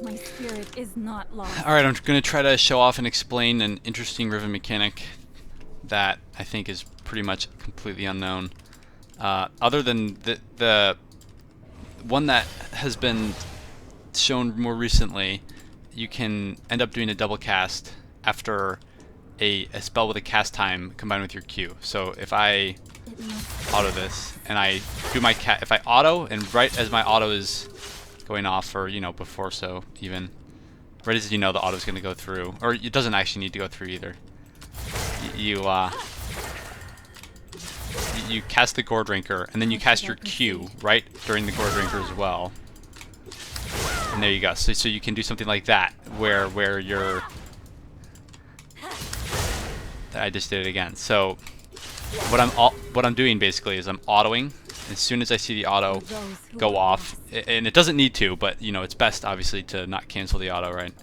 My spirit is not lost. Alright, I'm going to try to show off and explain an interesting Riven mechanic that I think is pretty much completely unknown. Other than the one that has been shown more recently, you can end up doing a double cast after a spell with a cast time combined with your Q. So if I It must auto this and I do my if I auto and right as my auto is going off, or before, so even right as the auto is going to go through, or it doesn't actually need to go through either. You cast the Gourd Drinker, and then you cast your Q right during the Gourd Drinker as well. And there you go. So you can do something like that, where you're. I just did it again. So what I'm doing basically is I'm autoing. As soon as I see the auto go off, and it doesn't need to, but it's best obviously to not cancel the auto, right?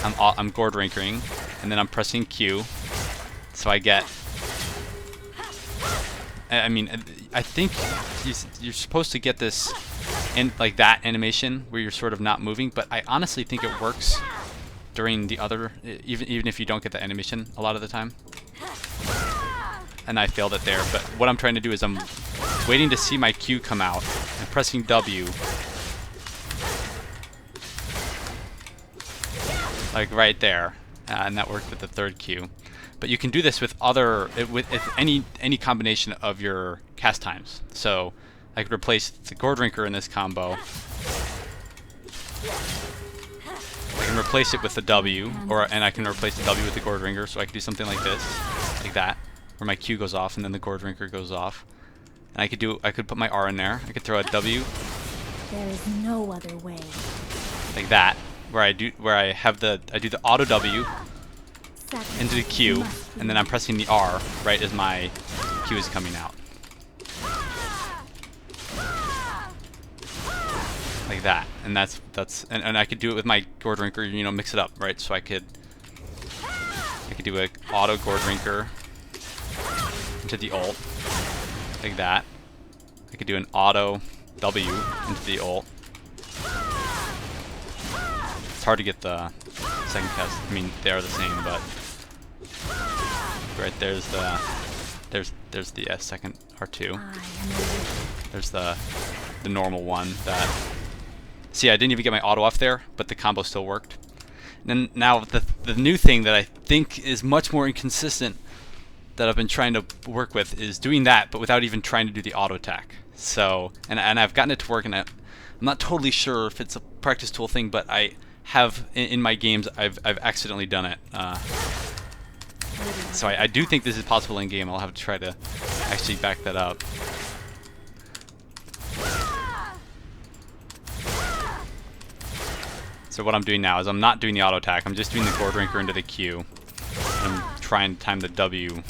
I'm Gourd Drinkering, and then I'm pressing Q, so I get. I mean, I think you're supposed to get this in like that animation where you're sort of not moving, but I honestly think it works during the other, even if you don't get the animation a lot of the time. And I failed it there, but what I'm trying to do is I'm waiting to see my Q come out and pressing W, like right there, and that worked with the third Q. But you can do this with any combination of your cast times. So I could replace the Gourd Drinker in this combo. I can replace it with the W, and I can replace the W with the Gourd Drinker. So I can do something like this, like that, where my Q goes off and then the Gourd Drinker goes off. And I could put my R in there. I could throw a W. There is no other way. Like that, where I do the auto W into the Q, and then I'm pressing the R right as my Q is coming out. Like that. And and I could do it with my Gourd Drinker, mix it up, right? So I could do a auto Gourd Drinker into the ult, like that. I could do an auto W into the ult. It's hard to get the second cast. I mean, they are the same, but right there's the second R2. There's the normal one that. See, I didn't even get my auto off there, but the combo still worked. And then now the new thing that I think is much more inconsistent that I've been trying to work with is doing that, but without even trying to do the auto attack. So, and I've gotten it to work, and I'm not totally sure if it's a practice tool thing, but I have in my games I've accidentally done it. So I do think this is possible in game. I'll have to try to actually back that up. So what I'm doing now is I'm not doing the auto attack. I'm just doing the Gourd Drinker into the Q. I'm trying to time the W.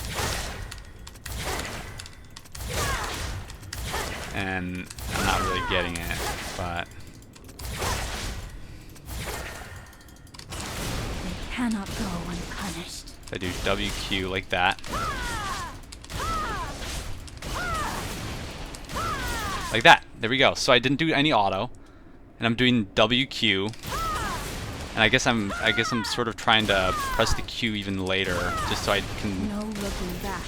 And I'm not really getting it, but They cannot go unpunished. I do WQ like that. Like that. There we go. So I didn't do any auto, and I'm doing WQ. And I guess I'm sort of trying to press the Q even later, just so I can No looking back.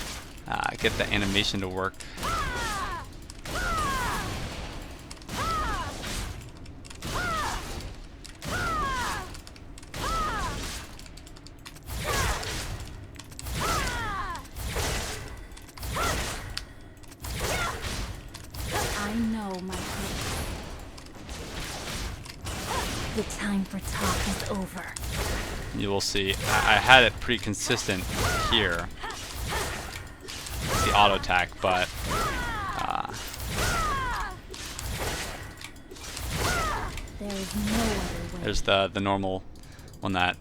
get the animation to work. I know my purpose. The time for talk is over. You will see. I had it pretty consistent here, the auto attack, but There is no other way. there's the normal one that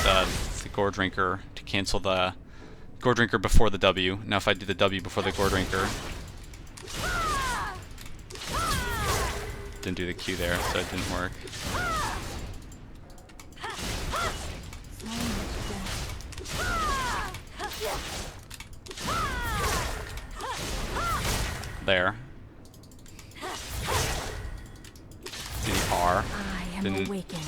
the Gourd Drinker to cancel the Gourd Drinker before the W. Now if I do the W before the Gourd Drinker, didn't do the Q there, so it didn't work. There. Do the R. I am Didn't. awakened.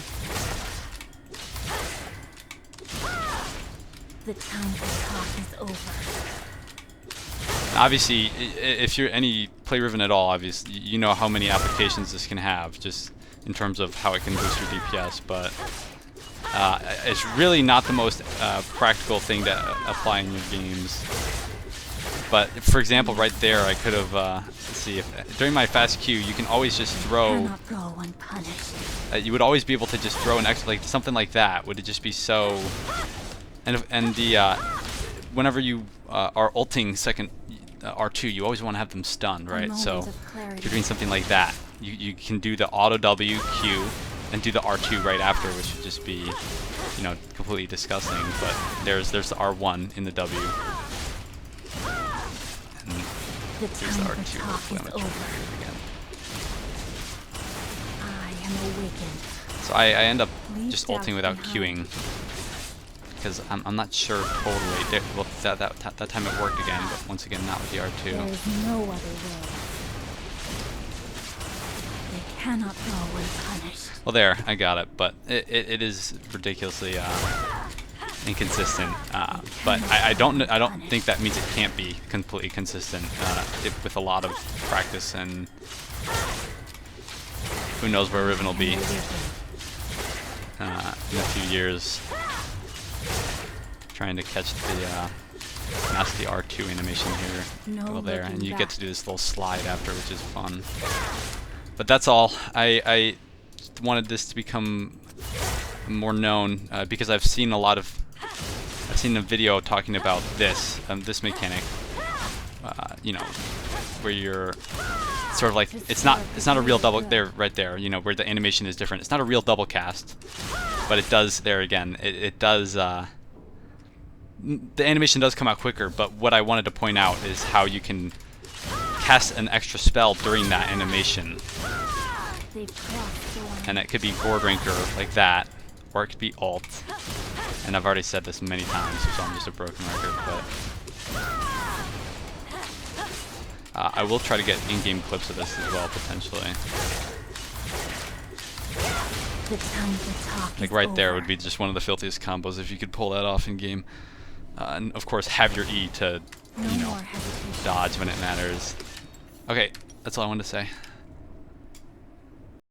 The time for talk is over. Obviously, if you're play Riven at all, obviously you know how many applications this can have, just in terms of how it can boost your DPS. But it's really not the most practical thing to apply in your games. But for example, right there, I could have. Let's see, if during my fast Q, you can always just throw. Cannot go unpunished. You would always be able to just throw an extra, like something like that. Would it just be so? And the whenever you are ulting second R2, you always want to have them stunned, right? So if you're doing something like that, you can do the auto W Q and do the R2 right after, which would just be, you know, completely disgusting. But there's the R1 in the W. And The here's the time R2. for talk Hopefully I'm is gonna try over. it again. I am awakened. So I end up just Leave ulting doubt without behind. queuing, because I'm not sure totally. Well, that time it worked again, but once again not with the There R2. is no other way. They cannot go unpunished. Well, there, I got it, but it is ridiculously inconsistent. But I don't think that means it can't be completely consistent with a lot of practice, and who knows where Riven will be in a few years. Trying to catch the that's the R2 animation here. No Well, there, and looking you back. get to do this little slide after, which is fun. But that's all. I wanted this to become more known because I've seen a video talking about this this mechanic. You know, where you're sort of like it's not a real double there right there. You know, where the animation is different. It's not a real double cast, but it does there again. It does. The animation does come out quicker, but what I wanted to point out is how you can cast an extra spell during that animation. They've crossed the line. And it could be Board Ranker like that, or it could be alt. And I've already said this many times, so I'm just a broken record, but I will try to get in-game clips of this as well, potentially. The time for talk Like is right there over. would be just one of the filthiest combos if you could pull that off in-game. And of course, have your E to, No you know, more hesitation. dodge when it matters. Okay, that's all I wanted to say.